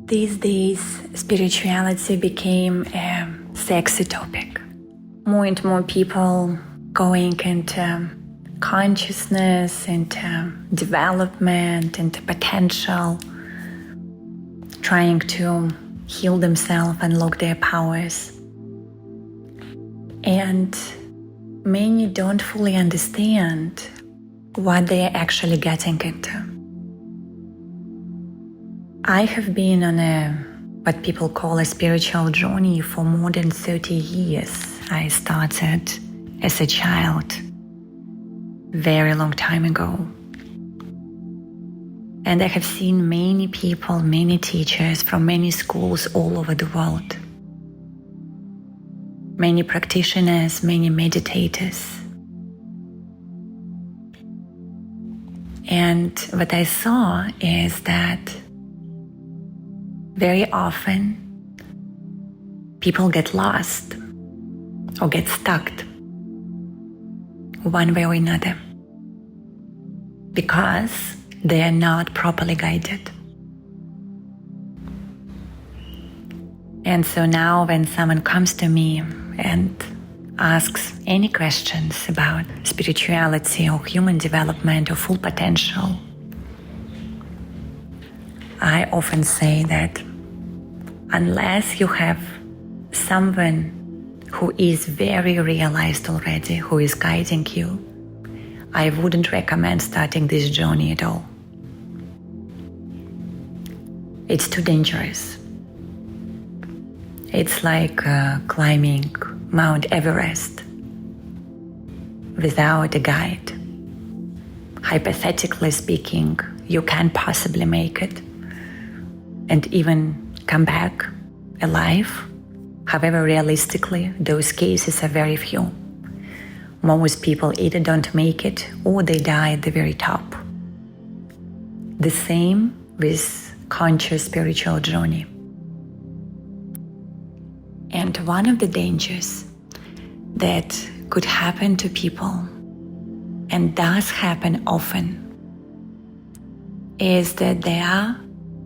These days, spirituality became a sexy topic. More and more people going into consciousness, into development, into potential, trying to heal themselves, unlock their powers. And many don't fully understand what they are actually getting into. I have been on what people call a spiritual journey for more than 30 years. I started as a child, very long time ago. And I have seen many people, many teachers from many schools all over the world. Many practitioners, many meditators. And what I saw is that very often people get lost or get stuck one way or another because they are not properly guided. And so now when someone comes to me and asks any questions about spirituality or human development or full potential, I often say that unless you have someone who is very realized already, who is guiding you, I wouldn't recommend starting this journey at all. It's too dangerous. It's like climbing Mount Everest without a guide. Hypothetically speaking, you can't possibly make it and even come back alive. However, realistically, those cases are very few. Most people either don't make it or they die at the very top. The same with conscious spiritual journey. And one of the dangers that could happen to people, and does happen often, is that they are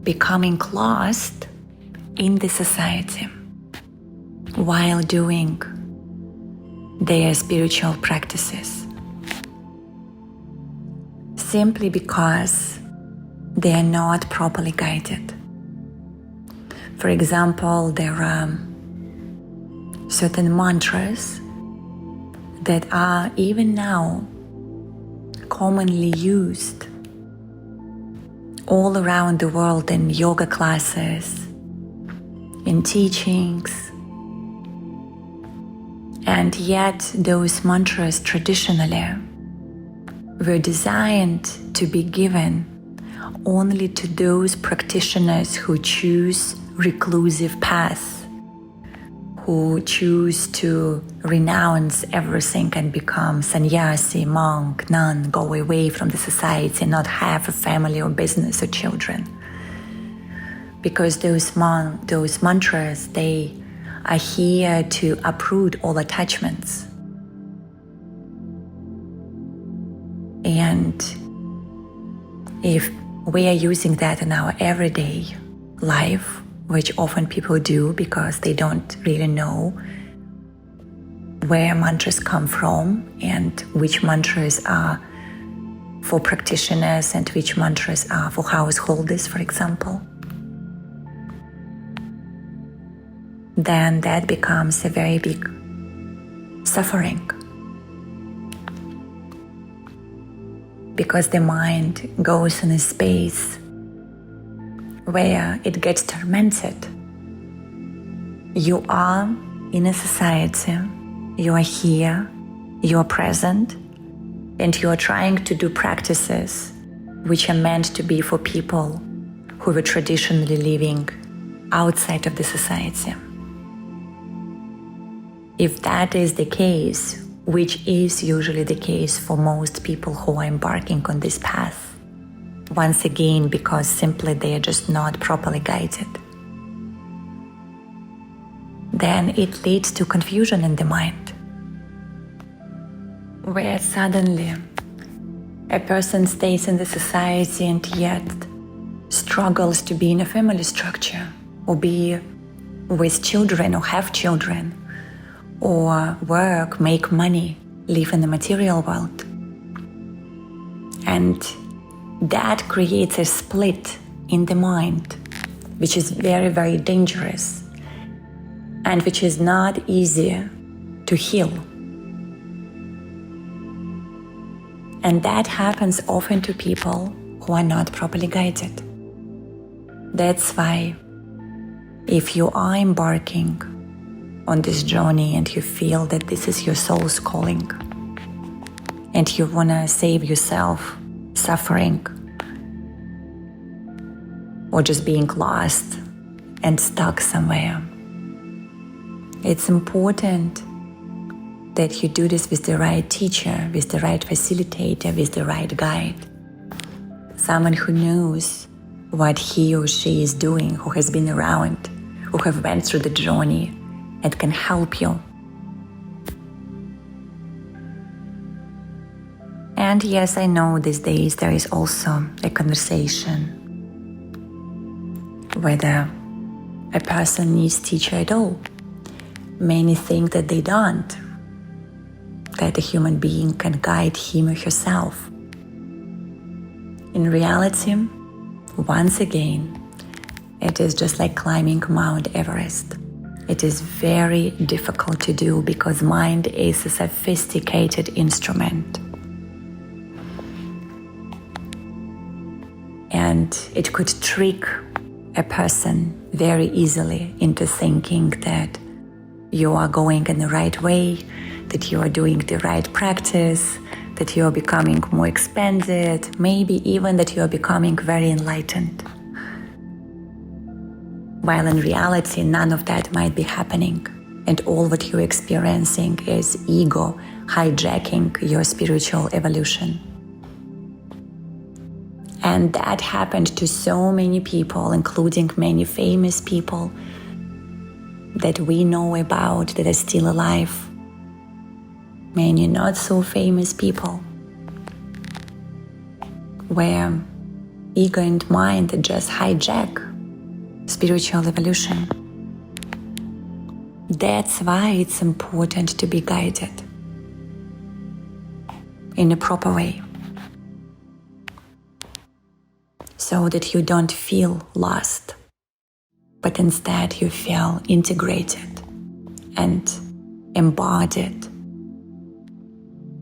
becoming lost in the society while doing their spiritual practices, simply because they are not properly guided. For example, there are certain mantras that are even now commonly used all around the world in yoga classes, in teachings. And yet those mantras traditionally were designed to be given only to those practitioners who choose reclusive paths, who choose to renounce everything and become sannyasi, monk, nun, go away from the society, not have a family or business or children. Because those mantras, they are here to uproot all attachments. And if we are using that in our everyday life, which often people do because they don't really know where mantras come from and which mantras are for practitioners and which mantras are for householders, for example, then that becomes a very big suffering. Because the mind goes in a space where it gets tormented. You are in a society, you are here, you are present, and you are trying to do practices which are meant to be for people who were traditionally living outside of the society. If that is the case, which is usually the case for most people who are embarking on this path, once again, because simply they are just not properly guided, then it leads to confusion in the mind, where suddenly a person stays in the society and yet struggles to be in a family structure, or be with children, or have children, or work, make money, live in the material world. And that creates a split in the mind, which is very, very dangerous, and which is not easy to heal. And that happens often to people who are not properly guided. That's why, if you are embarking on this journey and you feel that this is your soul's calling, and you want to save yourself suffering or just being lost and stuck somewhere, it's important that you do this with the right teacher, with the right facilitator, with the right guide. Someone who knows what he or she is doing, who has been around, who have went through the journey and can help you. And yes, I know these days there is also a conversation whether a person needs teacher at all. Many think that they don't, that a human being can guide him or herself. In reality, once again, it is just like climbing Mount Everest. It is very difficult to do because mind is a sophisticated instrument. And it could trick a person very easily into thinking that you are going in the right way, that you are doing the right practice, that you are becoming more expanded, maybe even that you are becoming very enlightened. While in reality, none of that might be happening, and all what you're experiencing is ego hijacking your spiritual evolution. And that happened to so many people, including many famous people that we know about that are still alive. Many not so famous people, where ego and mind just hijack spiritual evolution. That's why it's important to be guided in a proper way, so that you don't feel lost, but instead you feel integrated and embodied,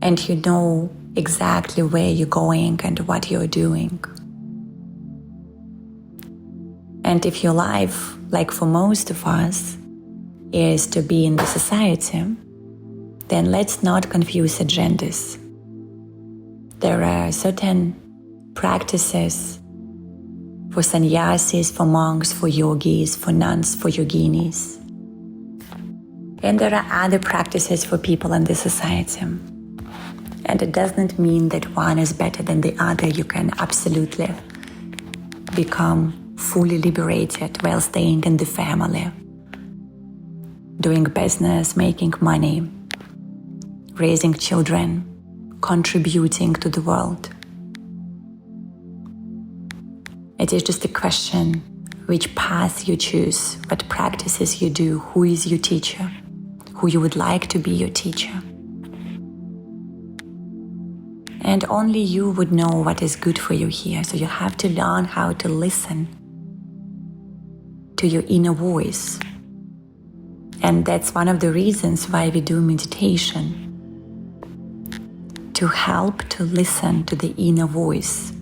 and you know exactly where you're going and what you're doing. And if your life, like for most of us, is to be in the society, then let's not confuse agendas. There are certain practices for sannyasis, for monks, for yogis, for nuns, for yoginis. And there are other practices for people in the society. And it doesn't mean that one is better than the other. You can absolutely become fully liberated while staying in the family, doing business, making money, raising children, contributing to the world. It is just a question which path you choose, what practices you do, who is your teacher, who you would like to be your teacher. And only you would know what is good for you here. So you have to learn how to listen to your inner voice. And that's one of the reasons why we do meditation, to help to listen to the inner voice,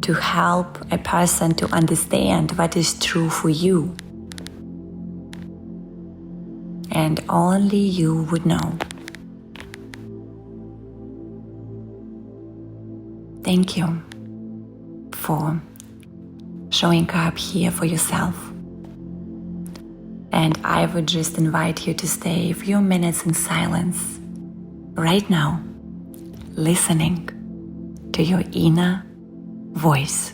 to help a person to understand what is true for you. And only you would know. Thank you for showing up here for yourself. And I would just invite you to stay a few minutes in silence right now, listening to your inner voice.